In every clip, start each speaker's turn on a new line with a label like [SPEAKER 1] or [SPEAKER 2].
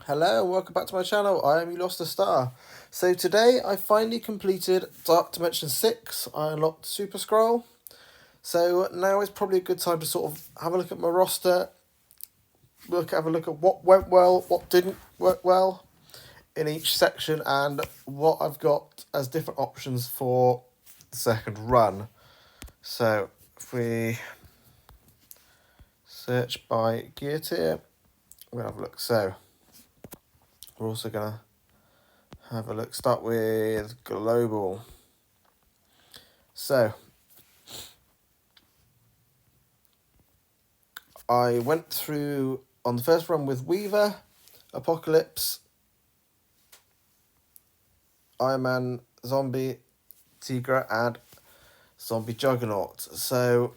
[SPEAKER 1] Hello and welcome back to my channel. I am You Lost a Star. So today I finally completed Dark Dimension 6. I unlocked Super Scroll. So now is probably a good time to sort of have a look at my roster, have a look at what went well, what didn't work well in each section, and what I've got as different options for the second run. So if we search by gear tier, we're going to have a look. So we're also going to have a look, start with global. So I went through on the first run with Weaver, Apocalypse, Iron Man, Zombie, Tigra, and Zombie Juggernaut. So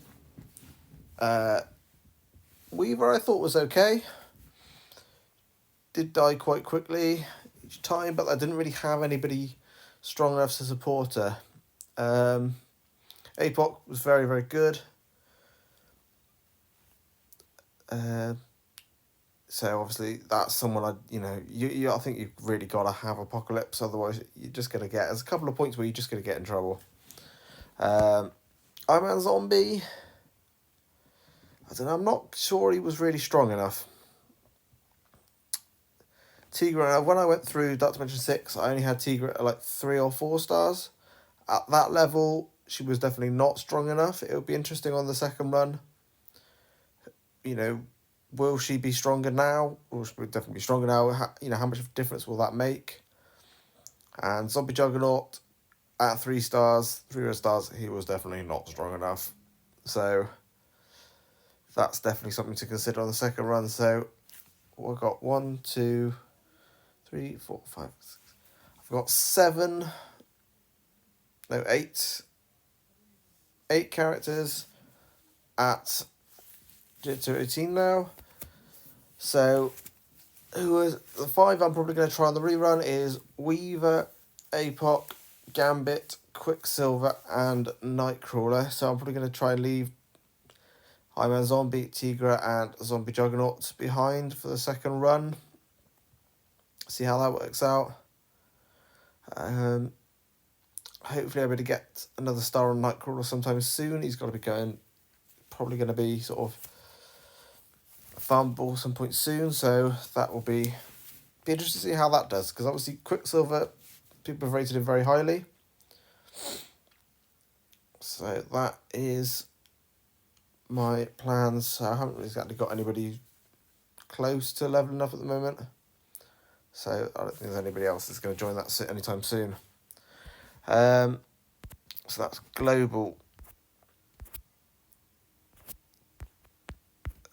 [SPEAKER 1] Weaver I thought was okay. Did die quite quickly each time, but I didn't really have anybody strong enough to support her. Apoc was very, very good. So obviously that's someone I think you've really got to have Apocalypse, otherwise you're just gonna get. There's a couple of points where you're just gonna get in trouble. Iron Man Zombie, I don't know. I'm not sure he was really strong enough. Tigra, when I went through Dark Dimension 6, I only had Tigra at like 3 or 4 stars. At that level, she was definitely not strong enough. It would be interesting on the second run. Will she be stronger now? Will she definitely be stronger now? How much of a difference will that make? And Zombie Juggernaut, at 3 stars, 3 red stars, he was definitely not strong enough. So that's definitely something to consider on the second run. So we've got 1, 2, 3, 4, 5, 6. I've got 8 characters at Jitsu 18 now. So who is the 5 I'm probably going to try on the rerun is Weaver, Apoc, Gambit, Quicksilver, and Nightcrawler. So I'm probably going to try and leave Iron Man Zombie, Tigra, and Zombie Juggernaut behind for the second run. See how that works out. Hopefully I'm able to get another star on Nightcrawler sometime soon. He's got to be probably going to be sort of farmable some point soon. So that will be interesting to see how that does. Because obviously Quicksilver, people have rated him very highly. So that is my plans. So I haven't exactly got anybody close to leveling up at the moment. So I don't think there's anybody else that's going to join that anytime soon. So that's global.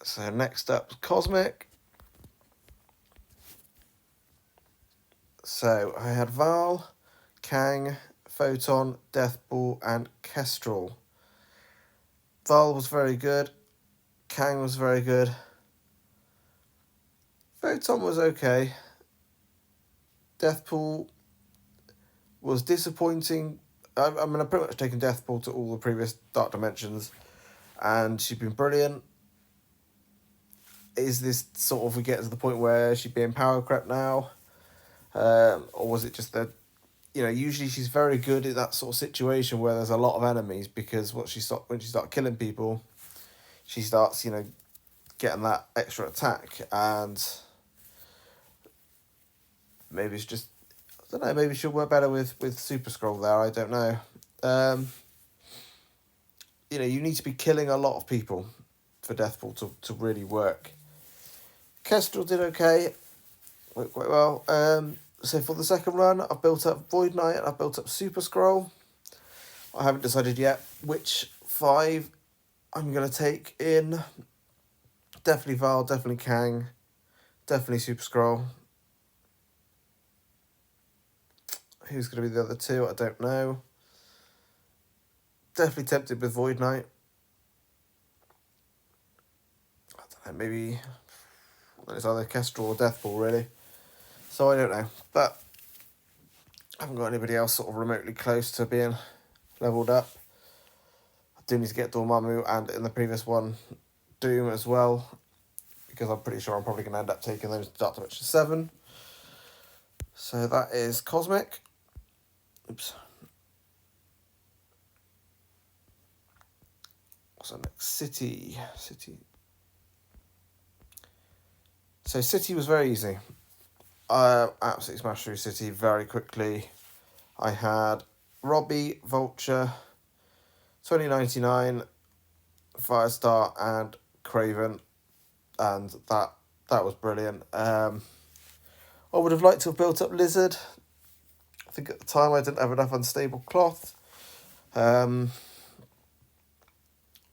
[SPEAKER 1] So next up, Cosmic. So I had Val, Kang, Photon, Deathball, and Kestrel. Val was very good. Kang was very good. Photon was okay. Deathpool was disappointing. I mean, I've pretty much taken Deathpool to all the previous Dark Dimensions, and she's been brilliant. Is this sort of we get to the point where she's being power crept now? Or was it just that, usually she's very good in that sort of situation where there's a lot of enemies, because when she starts killing people, she starts, getting that extra attack, and maybe it's just, I don't know, maybe she'll work better with Super Scroll there, I don't know. You need to be killing a lot of people for Deathpool to really work. Kestrel did okay, worked quite well. So for the second run, I've built up Void Knight, I've built up Super Scroll. I haven't decided yet which 5 I'm going to take in. Definitely Val, definitely Kang, definitely Super Scroll. Who's going to be the other 2? I don't know. Definitely tempted with Void Knight. I don't know, maybe it's either Kestrel or Deathball, really. So I don't know. But I haven't got anybody else sort of remotely close to being leveled up. I do need to get Dormammu, and in the previous one, Doom as well, because I'm pretty sure I'm probably going to end up taking those to Dark Dimension 7. So that is Cosmic. Oops. What's the next? City. So City was very easy. I absolutely smashed through City very quickly. I had Robbie, Vulture, 2099, Firestar, and Craven, and that was brilliant. I would have liked to have built up Lizard. I think at the time I didn't have enough unstable cloth.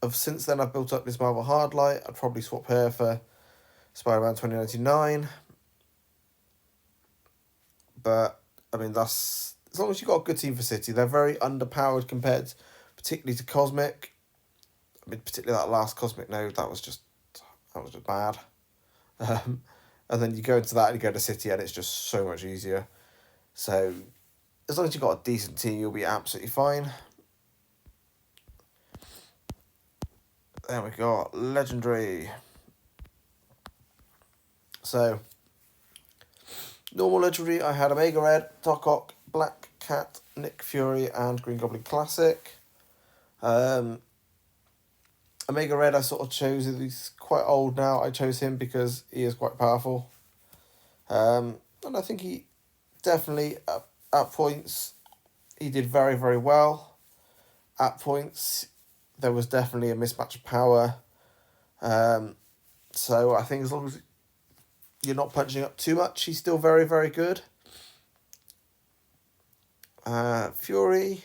[SPEAKER 1] Since then I've built up Miss Marvel Hardlight. I'd probably swap her for Spider-Man 2099. But I mean, that's as long as you've got a good team for City. They're very underpowered compared, particularly to Cosmic. I mean, particularly that last Cosmic node, that was just bad. And then you go into that and you go to City and it's just so much easier. So as long as you've got a decent team, you'll be absolutely fine. There we go, Legendary. So, normal Legendary, I had Omega Red, Doc Ock, Black Cat, Nick Fury, and Green Goblin Classic. Omega Red, I sort of chose, he's quite old now, I chose him because he is quite powerful. And I think he definitely, at points, he did very, very well. At points, there was definitely a mismatch of power. So I think as long as you're not punching up too much, he's still very, very good. Fury,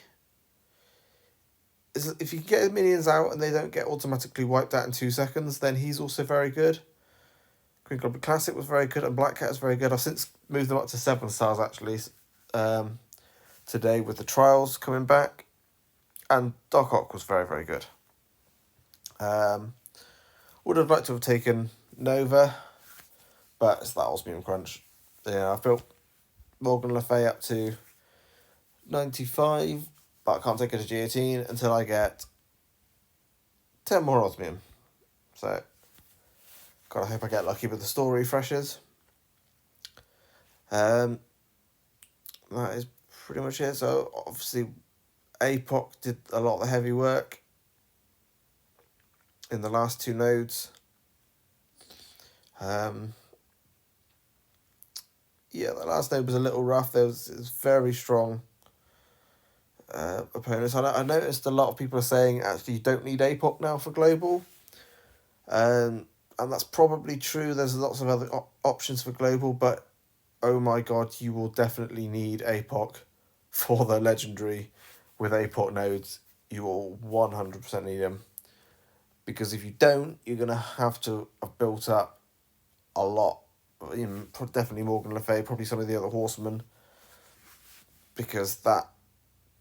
[SPEAKER 1] if you can get his minions out and they don't get automatically wiped out in 2 seconds, then he's also very good. Green Goblin Classic was very good and Black Cat is very good. I've since moved them up to 7 stars actually today with the trials coming back. And Doc Ock was very, very good. Would have liked to have taken Nova, but it's that Osmium Crunch. Yeah, I've built Morgan Le Fay up to 95, but I can't take her to G18 until I get 10 more Osmium. So, gotta hope I get lucky with the store refreshes. That is pretty much it. So, obviously, APOC did a lot of the heavy work in the last 2 nodes. Yeah, the last node was a little rough. It was very strong opponents. I noticed a lot of people are saying actually you don't need APOC now for global. And that's probably true. There's lots of other options for global, but oh my god, you will definitely need APOC for the legendary with APOC nodes. You will 100% need him. Because if you don't, you're going to have to have built up a lot. Definitely Morgan Le Fay, probably some of the other horsemen. Because that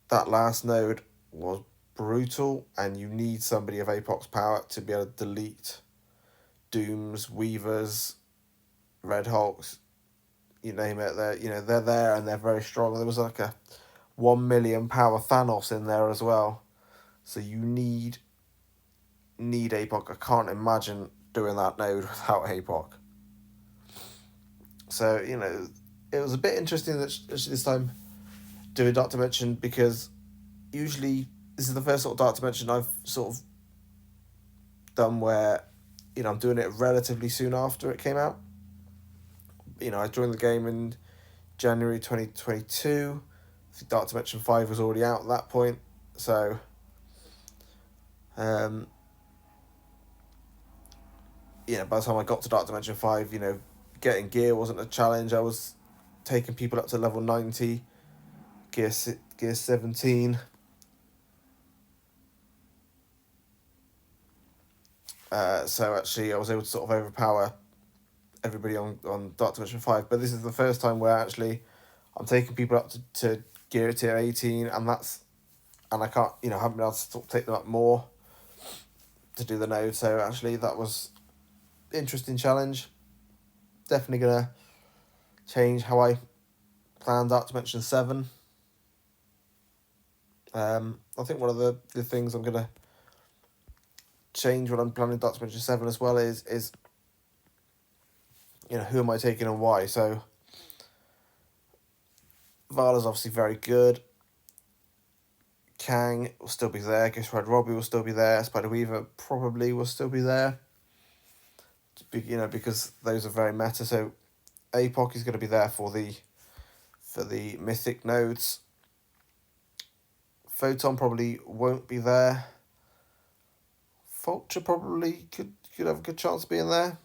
[SPEAKER 1] last node was brutal, and you need somebody of APOC's power to be able to delete Dooms, Weavers, Red Hulks, you name it. They're there and they're very strong. There was like a 1 million power Thanos in there as well. So you need APOC. I can't imagine doing that node without APOC. So, it was a bit interesting that this time doing Dark Dimension, because usually this is the first sort of Dark Dimension I've sort of done where, I'm doing it relatively soon after it came out. I joined the game in January 2022. I think Dark Dimension 5 was already out at that point. So, by the time I got to Dark Dimension 5, getting gear wasn't a challenge. I was taking people up to level 90, gear 17. So actually I was able to sort of overpower everybody on Dark Dimension 5. But this is the first time where actually I'm taking people up to gear tier 18, and I can't, haven't been able to sort of take them up more to do the node. So actually that was an interesting challenge. Definitely going to change how I plan Dark Dimension 7. I think one of the things I'm going to change when I'm planning Dark Dimension 7 as well is who am I taking and why. So Vala's obviously very good. Kang will still be there. Ghost Rider Robbie will still be there. Spider Weaver probably will still be there. You know, because those are very meta. So APOC is going to be there for the mythic nodes. Photon probably won't be there. Vulture probably could have a good chance of being there.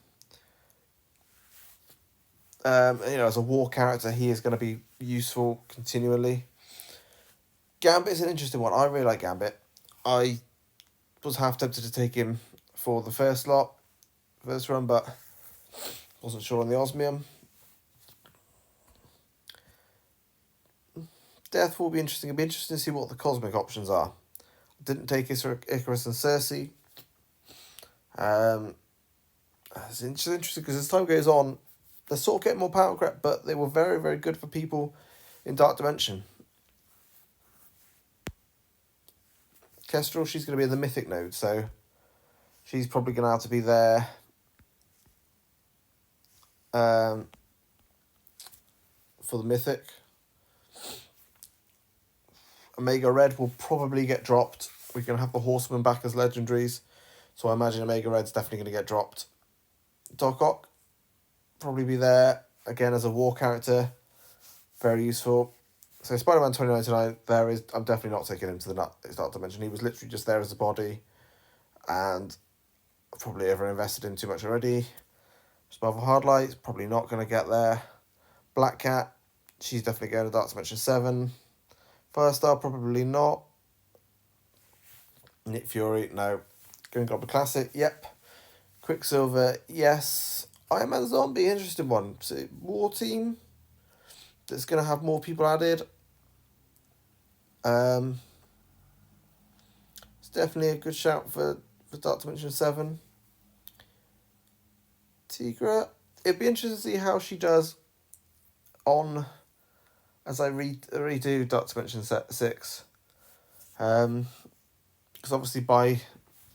[SPEAKER 1] You know, as a war character, he is going to be useful continually. Gambit is an interesting one. I really like Gambit. I was half tempted to take him for the first run, but wasn't sure on the Osmium. Death will be interesting. It'll be interesting to see what the cosmic options are. I didn't take Icarus and Cersei. It's interesting because as time goes on, they're sort of getting more power creep, but they were very, very good for people in Dark Dimension. Kestrel, she's going to be in the Mythic node, so she's probably going to have to be there. For the Mythic. Omega Red will probably get dropped. We're going to have the Horsemen back as legendaries, so I imagine Omega Red's definitely going to get dropped. Doc Ock probably be there again as a war character, very useful. So Spider-Man 2099, I'm definitely not taking him to the Dark Dimension. He was literally just there as a body, and probably over-invested in too much already. Marvel Hardlight, probably not going to get there. Black Cat, she's definitely going to Dark Dimension 7. Firestar, probably not. Nick Fury, no. Green Goblin Classic, yep. Quicksilver, yes. Iron Man Zombie, interesting one. So, War Team, that's going to have more people added. It's definitely a good shout for Dark Dimension 7. Tigra, it'd be interesting to see how she does as I redo Dark Dimension 6. Because obviously by the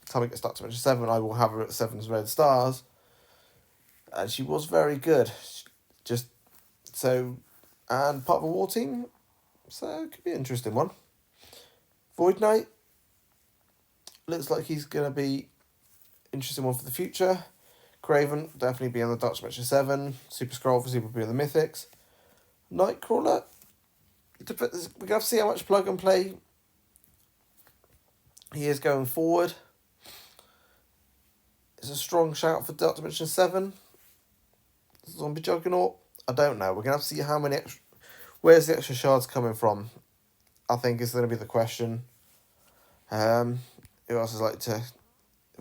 [SPEAKER 1] time it gets Dark Dimension 7, I will have her at 7 red stars. And she was very good. And part of a war team. So it could be an interesting one. Void Knight. Looks like he's going to be interesting one for the future. Craven definitely be on the Dark Dimension 7. Super Skrull obviously will be on the Mythics. Nightcrawler. We're going to have to see how much plug and play he is going forward. It's a strong shout for Dark Dimension 7. Zombie Juggernaut. I don't know. We're going to have to see how many where's the extra shards coming from, I think is going to be the question. Who else is like to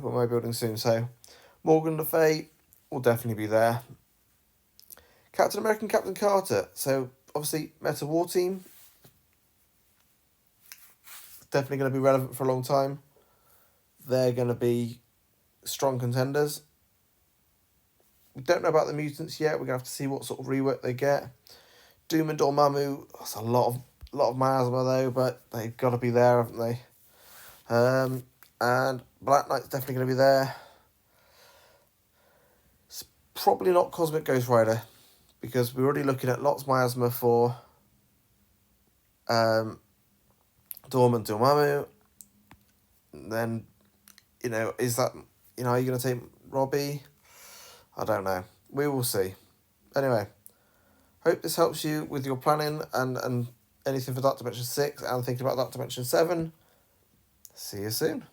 [SPEAKER 1] put my building soon? So, Morgan Le Fay will definitely be there. Captain America and Captain Carter. So, obviously, Meta War Team. Definitely going to be relevant for a long time. They're going to be strong contenders. We don't know about the mutants yet. We're going to have to see what sort of rework they get. Doom and Dormammu. That's a lot of miasma though, but they've got to be there, haven't they? And Black Knight's definitely going to be there. It's probably not Cosmic Ghost Rider, because we're already looking at lots of miasma for Dorm and Dormammu. Then, is that, are you going to take Robbie? I don't know. We will see. Anyway, hope this helps you with your planning and anything for Dark Dimension 6 and thinking about Dark Dimension 7. See you soon.